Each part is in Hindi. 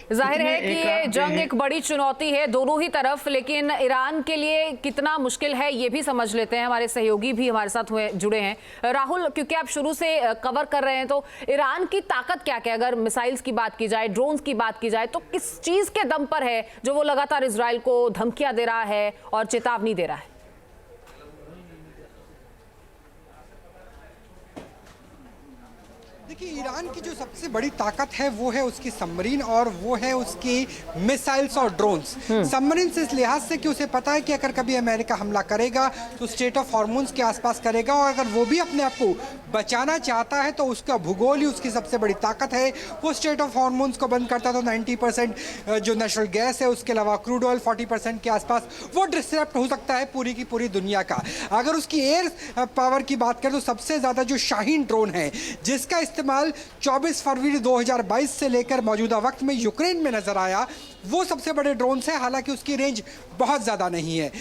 जाहिर है कि ये जंग एक बड़ी चुनौती है दोनों ही तरफ, लेकिन ईरान के लिए कितना मुश्किल है ये भी समझ लेते हैं। हमारे सहयोगी भी हमारे साथ जुड़े हैं। राहुल, क्योंकि आप शुरू से कवर कर रहे हैं, तो ईरान की ताकत क्या क्या, अगर मिसाइल्स की बात की जाए, ड्रोन्स की बात की जाए, तो किस चीज के दम पर है जो वो लगातार इजराइल को धमकियां दे रहा है और चेतावनी दे रहा है? देखिए, ईरान की जो सबसे बड़ी ताकत है वो है उसकी सबमरीन और वो है उसकी मिसाइल्स और ड्रोन्स। सबमरीन से इस लिहाज से कि उसे पता है कि अगर कभी अमेरिका हमला करेगा तो स्ट्रेट ऑफ हॉर्मोन्स के आसपास करेगा, और अगर वो भी अपने आप को बचाना चाहता है तो उसका भूगोल ही उसकी सबसे बड़ी ताकत है। वो स्ट्रेट ऑफ हॉर्मोन्स को बंद करता तो 90% जो नेचुरल गैस है, उसके अलावा क्रूड ऑयल 40% के आसपास वो डिस्टरप्ट हो सकता है पूरी की पूरी दुनिया का। अगर उसकी एयर पावर की बात करें तो सबसे ज़्यादा जो शाहीन ड्रोन है, जिसका इस्तेमाल 24 फरवरी 2022 से लेकर मौजूदा वक्त में यूक्रेन में नजर आया, वो सबसे बड़े ड्रोन है। हालांकि उसकी रेंज बहुत ज़्यादा नहीं है।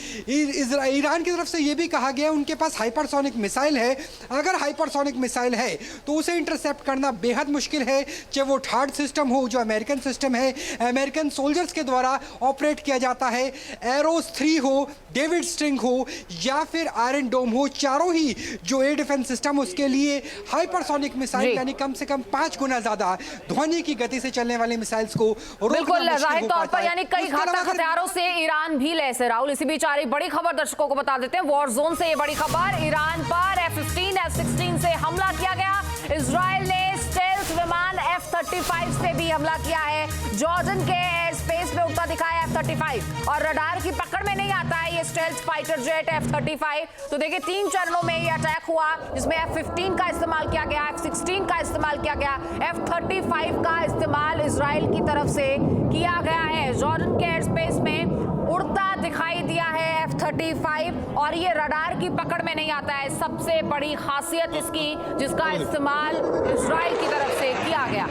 ईरान की तरफ से ये भी कहा गया उनके पास हाइपरसोनिक मिसाइल है। अगर हाइपरसोनिक मिसाइल है तो उसे इंटरसेप्ट करना बेहद मुश्किल है, चाहे वो थार्ड सिस्टम हो जो अमेरिकन सिस्टम है, अमेरिकन सोल्जर्स के द्वारा ऑपरेट किया जाता है, एरोस 3 हो, डेविड स्ट्रिंग हो या फिर आयरन डोम हो, चारों ही जो एयर डिफेंस सिस्टम उसके लिए हाइपरसोनिक मिसाइल यानी कम से कम 5 गुना ज्यादा ध्वनि की गति से चलने वाली मिसाइल्स को बिल्कुल जाहिर तौर पर, यानी कई घातक हथियारों से ईरान भी लैस है। राहुल, इसी बीच आ रही बड़ी खबर दर्शकों को बता देते हैं। वॉर जोन से ये बड़ी खबर, ईरान पर F-15 F-16 से हमला किया गया। इजराइल ने स्टेल्थ विमान F-35 से भी हमला किया है। जॉर्डन के एयर स्पेस में उड़ता दिखा है F-35, और रडार की पकड़ में नहीं आता है ये स्टेल्थ फाइटर जेट F-35। तो देखिए 3 चरणों में ये अटैक हुआ, जिसमें F-15 का इस्तेमाल किया गया, F-16 का इस्तेमाल किया गया, F-35 का इस्तेमाल इजराइल की तरफ से किया गया है। जॉर्डन के एयर स्पेस में उड़ता दिखाई दिया है F-35, और ये रडार की पकड़ में नहीं आता है। सबसे बड़ी खासियत इसकी, जिसका इस्तेमाल इजराइल की तरफ से किया गया।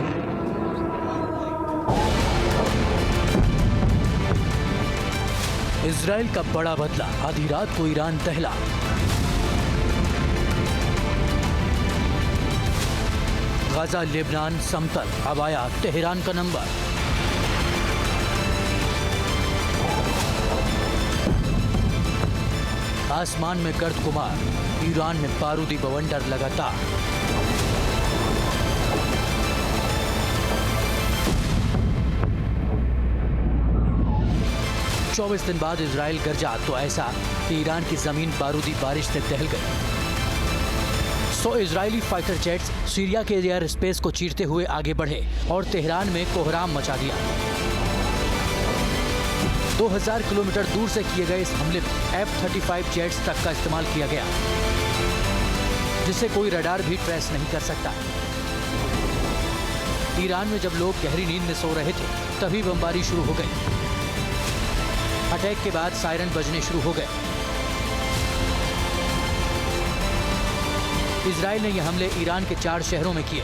इजराइल का बड़ा बदला, आधी रात को ईरान दहला। गाजा, लेबनान, समतल, अब आया तेहरान का नंबर। आसमान में गर्द कुमार, ईरान में बारूदी बवंडर लगातार। चौबीस दिन बाद इजराइल गरजा तो ऐसा कि ईरान की जमीन बारूदी बारिश से दहल गई। 100 इजरायली फाइटर जेट्स सीरिया के एयर स्पेस को चीरते हुए आगे बढ़े और तेहरान में कोहराम मचा दिया। 2000 किलोमीटर दूर से किए गए इस हमले में F-35 जेट्स तक का इस्तेमाल किया गया, जिसे कोई रडार भी ट्रेस नहीं कर सकता। ईरान में जब लोग गहरी नींद में सो रहे थे, तभी बमबारी शुरू हो गई। अटैक के बाद सायरन बजने शुरू हो गए। इजराइल ने यह हमले ईरान के 4 शहरों में किए।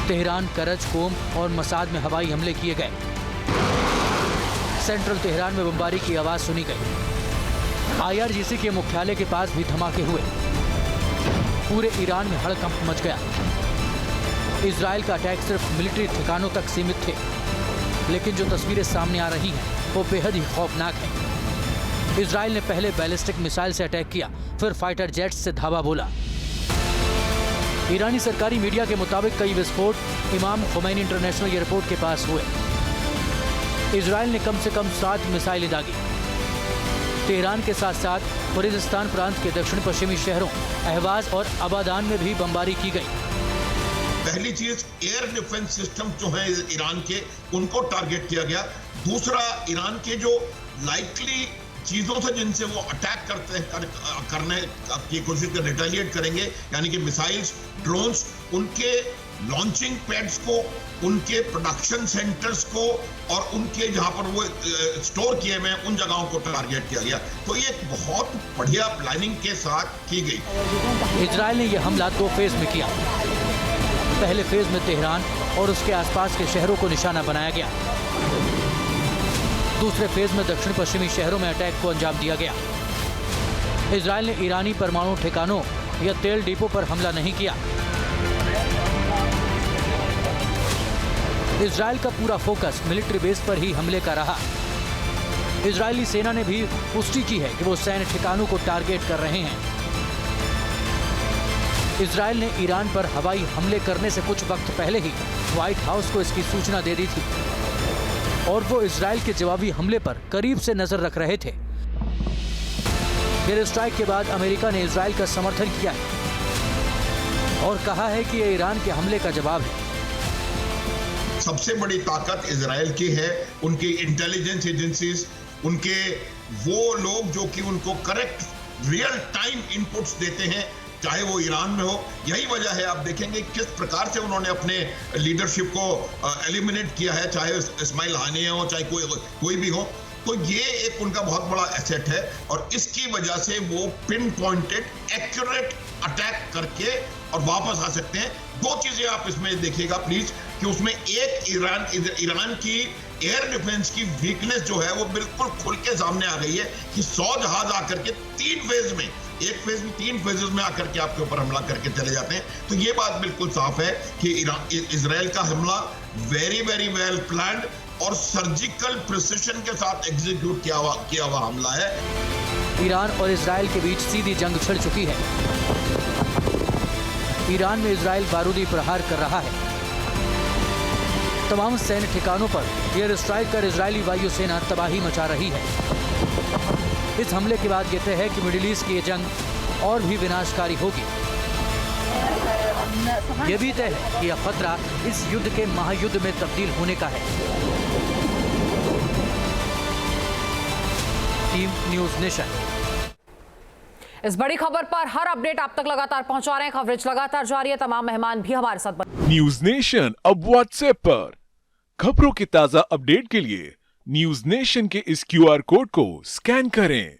तेहरान, करज, कोम और मसाद में हवाई हमले किए गए। सेंट्रल तेहरान में बमबारी की आवाज सुनी गई। IRGC के मुख्यालय के पास भी धमाके हुए। पूरे ईरान में हड़कंप मच गया। इजराइल का अटैक सिर्फ मिलिट्री ठिकानों तक सीमित थे, लेकिन जो तस्वीरें सामने आ रही हैं वो बेहद ही खौफनाक है। इजराइल ने पहले बैलिस्टिक मिसाइल से अटैक किया, फिर फाइटर जेट्स से धावा बोला। ईरानी सरकारी मीडिया के मुताबिक कई विस्फोट इमाम खुमैनी इंटरनेशनल एयरपोर्ट के पास हुए। इजराइल ने कम से कम 7 मिसाइलें दागी। तेहरान के साथ साथ खुरेजिस्तान प्रांत के दक्षिण पश्चिमी शहरों अहवाज और अबादान में भी बमबारी की गई। पहली चीज, एयर डिफेंस सिस्टम जो है ईरान के, उनको टारगेट किया गया। दूसरा, ईरान के जो लाइकली चीजों से जिनसे वो अटैक करने की कोशिश कर रिटेलिएट करेंगे, यानी कि मिसाइल्स, ड्रोन्स, उनके लॉन्चिंग पैड्स को, उनके प्रोडक्शन सेंटर्स को और उनके जहां पर वो स्टोर किए हुए हैं उन जगहों को टारगेट किया गया। तो ये एक बहुत बढ़िया प्लानिंग के साथ की गई। इजराइल ने यह हमला 2 फेज में किया। पहले फेज में तेहरान और उसके आसपास के शहरों को निशाना बनाया गया। दूसरे फेज में दक्षिण पश्चिमी शहरों में अटैक को अंजाम दिया गया। इजराइल ने ईरानी परमाणु ठिकानों या तेल डिपो पर हमला नहीं किया। इजराइल का पूरा फोकस मिलिट्री बेस पर ही हमले का रहा। इजरायली सेना ने भी पुष्टि की है कि वो सैन्य ठिकानों को टारगेट कर रहे हैं। इजराइल ने ईरान पर हवाई हमले करने से कुछ वक्त पहले ही व्हाइट हाउस को इसकी सूचना दे दी थी और वो इजराइल के जवाबी हमले पर करीब से नजर रख रहे थे। एयर स्ट्राइक के बाद अमेरिका ने इजराइल का समर्थन किया है और कहा है कि ये ईरान के हमले का जवाब है। सबसे बड़ी ताकत इजराइल की है, उनकी इंटेलिजेंस एजेंसीज, उनके वो लोग जो कि उनको करेक्ट रियल टाइम इनपुट्स देते हैं, चाहे वो ईरान में हो। यही वजह है, आप देखेंगे किस प्रकार से उन्होंने अपने लीडरशिप को एलिमिनेट किया है, चाहे इस्माइल हानिया हो, चाहे कोई भी हो। तो ये एक उनका बहुत बड़ा एसेट है और इसकी वजह से वो पिन पॉइंटेड एक्यूरेट अटैक करके और वापस आ सकते हैं। दो चीजें आप इसमें देखिएगा प्लीज, कि उसमें एक ईरान की एयर डिफेंस की वीकनेस जो है वो बिल्कुल खुल के सामने आ गई है कि 100 जहाज आकर के 3 फेज में, एक फेज में 3 फेजेस में आकर के आपके ऊपर हमला करके चले जाते हैं। तो ये बात बिल्कुल साफ है कि इजराइल का हमला वेरी वेरी वेल प्लान्ड और सर्जिकल प्रिसिशन के साथ एग्जीक्यूट किया हुआ हमला है। ईरान और इजराइल के बीच सीधी जंग छिड़ चुकी है। ईरान में इजराइल बारूदी प्रहार कर रहा है। तमाम सैन्य ठिकानों पर एयर स्ट्राइक कर इजरायली वायुसेना तबाही मचा रही है। इस हमले के बाद ये तय है कि मिडिल ईस्ट की ये जंग और भी विनाशकारी होगी। ये भी तय है कि यह खतरा इस युद्ध के महायुद्ध में तब्दील होने का है। Team news nation. इस बड़ी खबर पर हर अपडेट आप तक लगातार पहुंचा रहे हैं। कवरेज लगातार जारी है। तमाम मेहमान भी हमारे साथ न्यूज़ नेशन अब व्हाट्सएप पर खबरों के ताजा अपडेट के लिए न्यूज़ नेशन के इस QR कोड को स्कैन करें।